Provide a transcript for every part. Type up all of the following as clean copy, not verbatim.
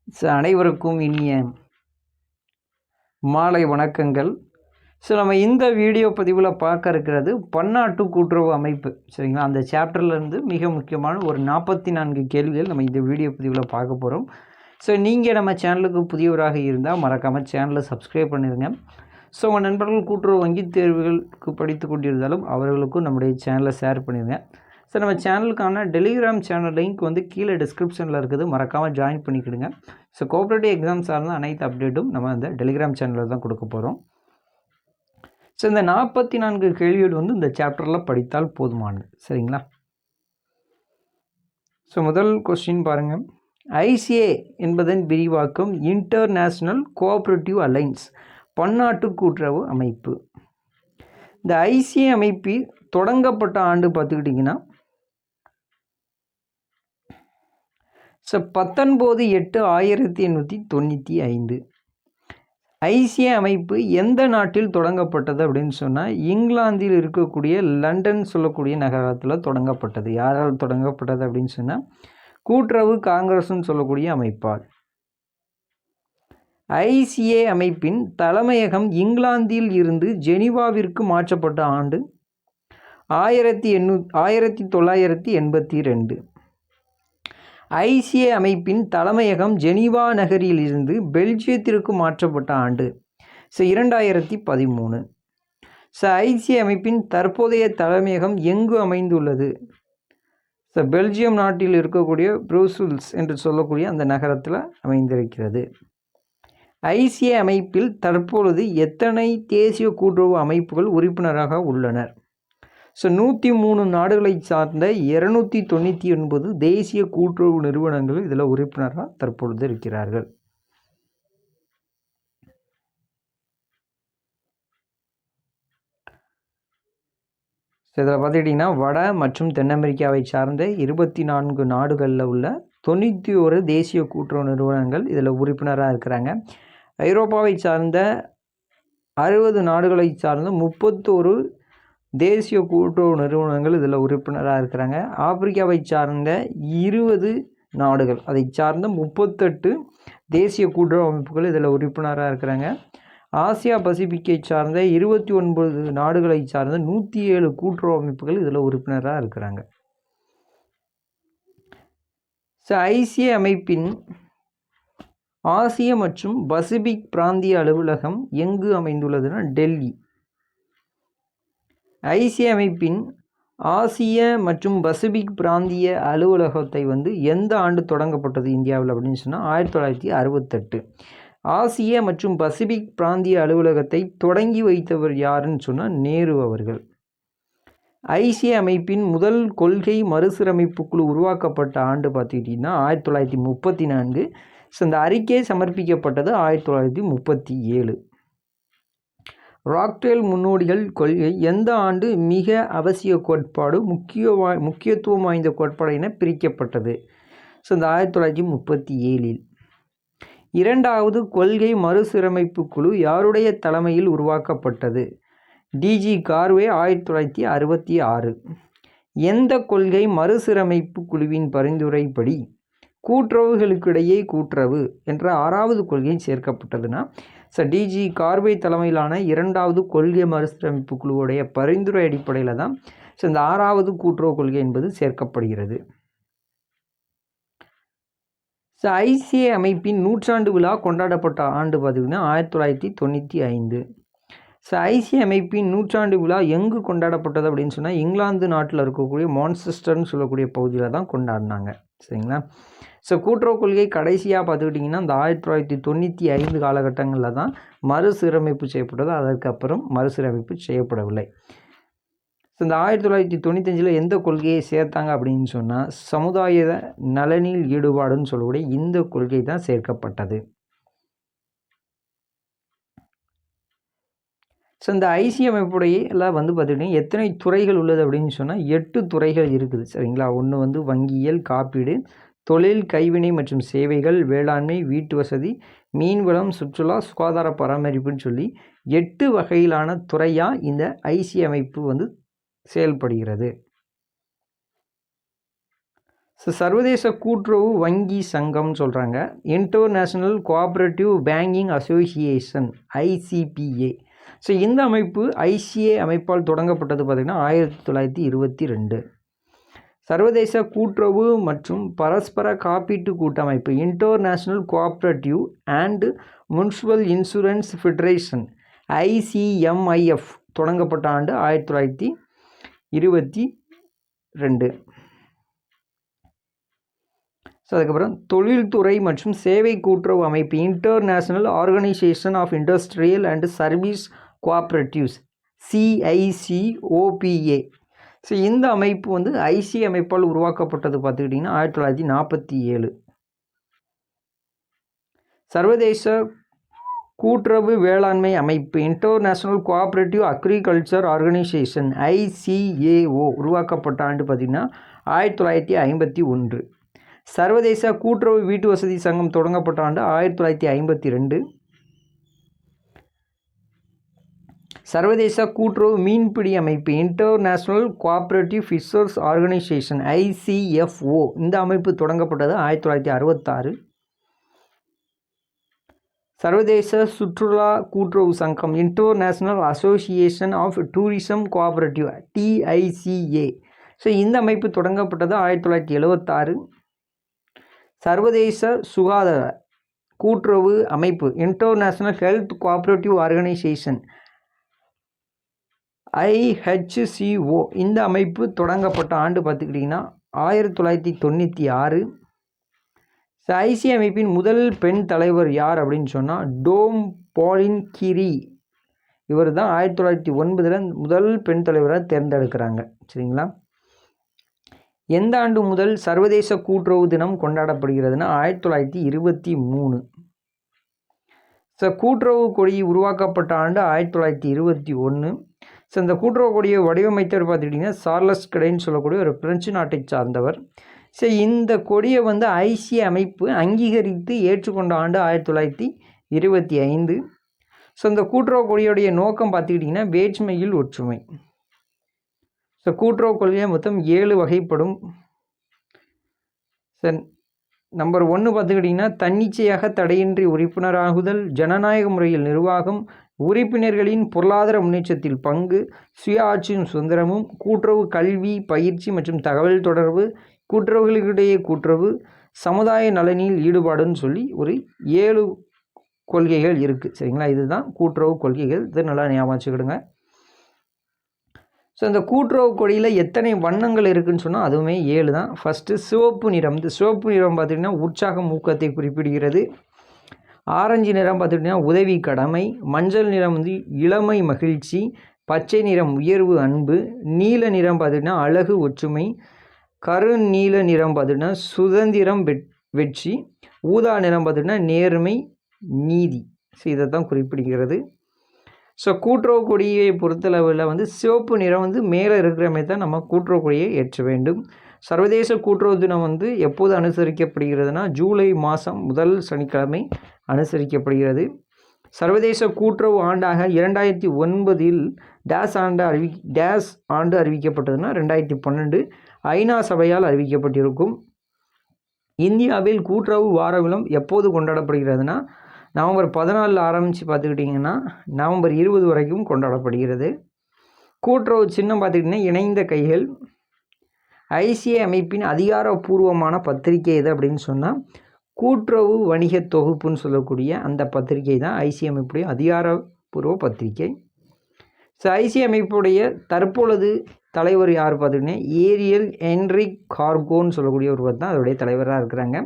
அனைவருக்கும் இனிய மாலை வணக்கங்கள். நம்ம இந்த வீடியோ பதிவில் பார்க்க இருக்கிறது பன்னாட்டு கூட்டுறவு அமைப்பு. சரிங்களா, அந்த சாப்டர்லேருந்து மிக முக்கியமான ஒரு 44 கேள்விகள் நம்ம இந்த வீடியோ பதிவில் பார்க்க போகிறோம். நீங்கள் நம்ம சேனலுக்கு புதியவராக இருந்தால் மறக்காமல் சேனலை சப்ஸ்கிரைப் பண்ணிடுங்க. உங்கள் நண்பர்கள் கூட்டுறவு வங்கி தேர்வுகளுக்கு படித்து கொண்டிருந்தாலும் அவர்களுக்கும் நம்முடைய சேனலை ஷேர் பண்ணிடுங்க. நம்ம சேனலுக்கான டெலிகிராம் சேனல் லிங்க் கீழே டிஸ்கிரிப்ஷனில் இருக்குது, மறக்காமல் ஜாயின் பண்ணிக்கிடுங்க. கோஆப்ரேட்டிவ் எக்ஸாம்ஸ் சார்ந்த அனைத்து அப்டேட்டும் நம்ம அந்த டெலிகிராம் சேனலில் தான் கொடுக்க போகிறோம். இந்த 44 கேள்விகள் இந்த சாப்டரில் படித்தால் போதுமானது. சரிங்களா, முதல் கொஸ்டின் பாருங்கள். ஐசிஏ என்பதன் விரிவாக்கம் இன்டர்நேஷ்னல் கோஆப்ரேட்டிவ் அலைன்ஸ், பன்னாட்டு கூட்டுறவு அமைப்பு. இந்த ஐசிஏ அமைப்பு தொடங்கப்பட்ட ஆண்டு பார்த்துக்கிட்டிங்கன்னா 19/8/1895. ஐசிஏ அமைப்பு எந்த நாட்டில் தொடங்கப்பட்டது அப்படின்னு சொன்னால் இங்கிலாந்தில் இருக்கக்கூடிய லண்டன் சொல்லக்கூடிய நகரத்தில் தொடங்கப்பட்டது. யாரால் தொடங்கப்பட்டது அப்படின்னு சொன்னால் கூட்டுறவு காங்கிரஸ்ன்னு சொல்லக்கூடிய அமைப்பால். ஐசிஏ அமைப்பின் தலைமையகம் இங்கிலாந்தில் இருந்து ஜெனீவாவிற்கு மாற்றப்பட்ட ஆண்டு 1982. ஐசிஏ அமைப்பின் தலைமையகம் ஜெனீவா நகரில் இருந்து பெல்ஜியத்திற்கு மாற்றப்பட்ட ஆண்டு 2013. ஐசிஏ அமைப்பின் தற்போதைய தலைமையகம் எங்கு அமைந்துள்ளது? பெல்ஜியம் நாட்டில் இருக்கக்கூடிய ப்ரூசல்ஸ் என்று சொல்லக்கூடிய அந்த நகரத்தில் அமைந்திருக்கிறது. ஐசிஏ அமைப்பில் தற்பொழுது எத்தனை தேசிய கூட்டுறவு அமைப்புகள் உறுப்பினராக உள்ளனர்? 103 நாடுகளை சார்ந்த 299 தேசிய கூட்டுறவு நிறுவனங்கள் இதில் உறுப்பினராக தற்பொழுது இருக்கிறார்கள். இதில் பார்த்துக்கிட்டிங்கன்னா வட மற்றும் தென் அமெரிக்காவை சார்ந்த 24 நாடுகளில் உள்ள 91 தேசிய கூட்டுறவு நிறுவனங்கள் இதில் உறுப்பினராக இருக்கிறாங்க. ஐரோப்பாவை சார்ந்த 60 நாடுகளை சார்ந்த 31 தேசிய கூட்டுறவு நிறுவனங்கள் இதில் உறுப்பினராக இருக்கிறாங்க. ஆப்பிரிக்காவை சார்ந்த 20 நாடுகள், அதை சார்ந்த 38 தேசிய கூட்டுறவு அமைப்புகள் இதில் உறுப்பினராக இருக்கிறாங்க. ஆசியா பசிபிக்கை சார்ந்த 29 நாடுகளை சார்ந்த 107 கூட்டுறவு அமைப்புகள் இதில் உறுப்பினராக இருக்கிறாங்க. ஐசிஏ அமைப்பின் ஆசிய மற்றும் பசிபிக் பிராந்திய அலுவலகம் எங்கு அமைந்துள்ளதுன்னா டெல்லி. ஐசிஏ அமைப்பின் ஆசிய மற்றும் பசிபிக் பிராந்திய அலுவலகத்தை எந்த ஆண்டு தொடங்கப்பட்டது இந்தியாவில் அப்படின்னு சொன்னால் 1968. ஆசிய மற்றும் பசிபிக் பிராந்திய அலுவலகத்தை தொடங்கி வைத்தவர் யாருன்னு சொன்னால் நேரு அவர்கள். ஐசிஏ அமைப்பின் முதல் கொள்கை மறுசீரமைப்பு குழு உருவாக்கப்பட்ட ஆண்டு பார்த்துக்கிட்டிங்கன்னா 1934. இந்த அறிக்கை சமர்ப்பிக்கப்பட்டது 1937. ராக்டேல் முன்னோடிகள் கொள்கை எந்த ஆண்டு மிக அவசிய கோட்பாடு முக்கியத்துவம் வாய்ந்த கோட்பாடு என பிரிக்கப்பட்டது? இந்த 1937. இரண்டாவது கொள்கை மறுசீரமைப்பு குழு யாருடைய தலைமையில் உருவாக்கப்பட்டது? டிஜி கார்வே 1966. எந்த கொள்கை மறுசீரமைப்பு குழுவின் பரிந்துரைப்படி கூட்டுறவுகளுக்கிடையே கூட்டுறவு என்ற 6வது கொள்கை சேர்க்கப்பட்டதுன்னா டிஜி கார்வே தலைமையிலான 2வது கொள்கை மறுசீரமைப்பு குழுவுடைய பரிந்துரை அடிப்படையில் தான் இந்த 6வது கூட்டுறவு கொள்கை என்பது சேர்க்கப்படுகிறது. ஐசிஏ அமைப்பின் 100ஆண்டு விழா கொண்டாடப்பட்ட ஆண்டு பார்த்திங்கன்னா 1995. ஐசிஏ அமைப்பின் 100ஆண்டு விழா எங்கு கொண்டாடப்பட்டது அப்படின்னு சொன்னால் இங்கிலாந்து நாட்டில் இருக்கக்கூடிய மான்செஸ்டர்னு சொல்லக்கூடிய பகுதியில் தான் கொண்டாடினாங்க. சரிங்களா, கூட்டுறவு கொள்கை கடைசியாக பார்த்துக்கிட்டிங்கன்னா இந்த 1995 காலகட்டங்களில் தான் மறுசீரமைப்பு செய்யப்பட்டது. அதற்கப்புறம் மறுசீரமைப்பு செய்யப்படவில்லை. இந்த 1995 எந்த கொள்கையை சேர்த்தாங்க அப்படின்னு சொன்னால் சமுதாய நலனில் ஈடுபாடுன்னு சொல்லக்கூடிய இந்த கொள்கை தான் சேர்க்கப்பட்டது. இந்த ஐசிஏ அமைப்புடைய எல்லாம் பார்த்துக்கிட்டிங்கன்னா எத்தனை துறைகள் உள்ளது அப்படின்னு சொன்னால் 8 துறைகள் இருக்குது. சரிங்களா, ஒன்று வங்கியியல், காப்பீடு, தொழில், கைவினை மற்றும் சேவைகள், வேளாண்மை, வீட்டு வசதி, மீன்வளம், சுற்றுலா, சுகாதார பராமரிப்புன்னு சொல்லி 8 வகையிலான துறையாக இந்த ஐசிஏ அமைப்பு செயல்படுகிறது. ஸோ சர்வதேச கூட்டுறவு வங்கி சங்கம்னு சொல்கிறாங்க. International cooperative banking association ICPA. So இந்த அமைப்பு ICA அமைப்பால் தொடங்கப்பட்டது பார்த்திங்கன்னா 1922. சர்வதேச கூட்டுறவு மற்றும் பரஸ்பர காப்பீட்டு கூட்டமைப்பு international cooperative and municipal insurance federation ICMIF தொடங்கப்பட்ட ஆண்டு 1922. ஸோ அதுக்கப்புறம் தொழில்துறை மற்றும் சேவை கூட்டுறவு அமைப்பு international organisation of industrial and service cooperatives CICOPA. So இந்த அமைப்பு வந்து ICA அமைப்பால் உருவாக்கப்பட்டது பார்த்துக்கிட்டிங்கன்னா 1947. சர்வதேச கூட்டுறவு வேளாண்மை அமைப்பு international cooperative agriculture organisation ICAO உருவாக்கப்பட்ட ஆண்டு பார்த்திங்கன்னா 1951. சர்வதேச கூட்டுறவு வீட்டு வசதி சங்கம் தொடங்கப்பட்ட ஆண்டு 1952. சர்வதேச கூட்டுறவு மீன்பிடி அமைப்பு international cooperative fishers organisation ICFO இந்த அமைப்பு தொடங்கப்பட்டது 1966. சர்வதேச சுற்றுலா கூட்டுறவு சங்கம் international association of tourism cooperative TICA. So இந்த அமைப்பு தொடங்கப்பட்டது 1976. சர்வதேச சுகாதார கூட்டுறவு அமைப்பு international health cooperative organisation IHCO இந்த அமைப்பு தொடங்கப்பட்ட ஆண்டு பார்த்துக்கிட்டிங்கன்னா 1996. ICA அமைப்பின் முதல் பெண் தலைவர் யார் அப்படின்னு சொன்னால் டோம் பாலின் கிரி. இவர் தான் 1909 முதல் பெண் தலைவராக தேர்ந்தெடுக்கிறாங்க. சரிங்களா? எந்த ஆண்டு முதல் சர்வதேச கூட்டுறவு தினம் கொண்டாடப்படுகிறதுனா 1923. ஸோ கூட்டுறவு கொடி உருவாக்கப்பட்ட ஆண்டு 1921. ஸோ இந்த கூட்டுறவு கொடியை வடிவமைத்தவர் பார்த்துக்கிட்டிங்கன்னா சார்லஸ் கடைன்னு சொல்லக்கூடிய ஒரு பிரெஞ்சு நாட்டை சார்ந்தவர். ஸோ இந்த கொடியை வந்து ICA அமைப்பு அங்கீகரித்து ஏற்றுக்கொண்ட ஆண்டு 1925. ஸோ இந்த கூட்டுறவு கொடியுடைய நோக்கம் பார்த்துக்கிட்டிங்கன்னா வேற்றுமையில் ஒற்றுமை. ஸோ கூட்டுறவு கொள்கையை மொத்தம் 7 வகைப்படும். சார் நம்பர் 1 பார்த்துக்கிட்டிங்கன்னா தன்னிச்சையாக தடையின்றி உறுப்பினராகுதல், ஜனநாயக முறையில் நிர்வாகம், உறுப்பினர்களின் பொருளாதார முன்னேற்றத்தில் பங்கு, சுய ஆட்சியும் சுதந்திரமும், கூட்டுறவு கல்வி பயிற்சி மற்றும் தகவல் தொடர்பு, கூட்டுறவுகளுக்கிடையே கூட்டுறவு, சமுதாய நலனில் ஈடுபாடுன்னு சொல்லி ஒரு 7 கொள்கைகள் இருக்குது. சரிங்களா? இதுதான் கூட்டுறவு கொள்கைகள். இது நல்லா ஞாபகம் வச்சுக்கிடுங்க. ஸோ இந்த கூட்டுறவு கொடியில் எத்தனை வண்ணங்கள் இருக்குதுன்னு சொன்னால் அதுவுமே 7 தான். ஃபஸ்ட்டு சிவப்பு நிறம். இந்த சிவப்பு நிறம் பார்த்திங்கன்னா உற்சாகம் ஊக்கத்தை குறிப்பிடுகிறது. ஆரஞ்சு நிறம் பார்த்துக்கிட்டிங்கன்னா உதவி கடமை, மஞ்சள் நிறம் வந்து இளமை மகிழ்ச்சி, பச்சை நிறம் உயர்வு அன்பு, நீல நிறம் பார்த்துக்கிட்டிங்கன்னா அழகு ஒற்றுமை, கருநீல நிறம் பார்த்துக்கிட்டிங்கன்னா சுதந்திரம் வெற்றி, ஊதா நிறம் பார்த்துக்கிட்டிங்கன்னா நேர்மை நீதி. ஸோ இதை தான் குறிப்பிடுகிறது. ஸோ கூட்டுறவு கொடியை பொறுத்தளவில் வந்து சிவப்பு நிறம் வந்து மேலே இருக்கிற மாதிரி தான் நம்ம கூட்டுறவு கொடியை ஏற்ற வேண்டும். சர்வதேச கூட்டுறவு தினம் வந்து எப்போது அனுசரிக்கப்படுகிறதுனா ஜூலை மாதம் முதல் சனிக்கிழமை அனுசரிக்கப்படுகிறது. சர்வதேச கூட்டுறவு ஆண்டாக 2009 டேஸ் ஆண்டு அறிவிக்கப்பட்டதுன்னா 2012 ஐநா சபையால் அறிவிக்கப்பட்டிருக்கும். இந்தியாவில் கூட்டுறவு வார விழா எப்போது கொண்டாடப்படுகிறதுனா நவம்பர் 14 ஆரம்பித்து பார்த்துக்கிட்டிங்கன்னா நவம்பர் 20 வரைக்கும் கொண்டாடப்படுகிறது. கூட்டுறவு சின்னம் பார்த்துக்கிட்டிங்கன்னா இணைந்த கைகள். ICA அமைப்பின் அதிகாரப்பூர்வமான பத்திரிகை எது அப்படின்னு சொன்னால் கூட்டுறவு வணிக தொகுப்புன்னு சொல்லக்கூடிய அந்த பத்திரிகை தான் ICA அமைப்புடைய அதிகாரப்பூர்வ பத்திரிகை. ஸோ ICA அமைப்புடைய தற்பொழுது தலைவர் யார் பார்த்துக்கிட்டிங்கன்னா ஏரியல் என்ரிக் கார்கோன்னு சொல்லக்கூடிய ஒருவர் தான் அதோடைய தலைவராக இருக்கிறாங்க.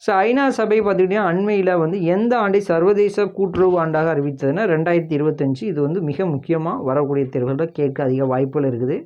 ஸோ ஐநா சபை பார்த்துக்கிட்டிங்கன்னா அண்மையில் வந்து எந்த ஆண்டை சர்வதேச கூட்டுறவு ஆண்டாக அறிவித்ததுன்னா 2025. இது வந்து மிக முக்கியமாக வரக்கூடிய தேர்வுகளில் கேட்க அதிக வாய்ப்புகள் இருக்குது.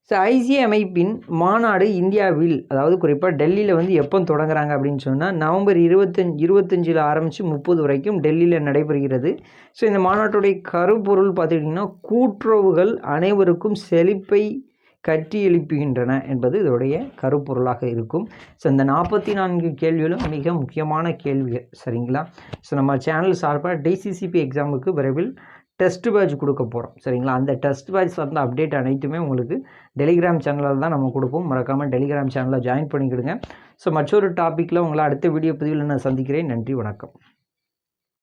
ஸோ ICA அமைப்பின் மாநாடு இந்தியாவில் அதாவது குறிப்பாக டெல்லியில் வந்து எப்போ தொடங்குறாங்க அப்படின்னு சொன்னால் நவம்பர் 25 ஆரம்பித்து 30 வரைக்கும் டெல்லியில் நடைபெறுகிறது. ஸோ இந்த மாநாட்டுடைய கருப்பொருள் பார்த்துக்கிட்டிங்கன்னா கூட்டுறவுகள் அனைவருக்கும் செழிப்பை கட்டி எழுப்புகின்றன என்பது இதோடைய கருப்பொருளாக இருக்கும். ஸோ இந்த 44 கேள்விகளும் மிக முக்கியமான கேள்விகள். சரிங்களா? ஸோ நம்ம சேனல் சார்பாக DCCP எக்ஸாமுக்கு விரைவில் டெஸ்ட் பேட்ச் கொடுக்க போகிறோம். சரிங்களா? அந்த டெஸ்ட் பேட்ச் சார்ந்த அப்டேட் அனைத்துமே உங்களுக்கு டெலிகிராம் சேனலில் தான் நம்ம கொடுப்போம். மறக்காமல் டெலிகிராம் சேனலில் ஜாயின் பண்ணிக்கிடுங்க. ஸோ மற்றொரு டாப்பிக்கில் உங்களை அடுத்த வீடியோ பதிவில் நான் சந்திக்கிறேன். நன்றி, வணக்கம்.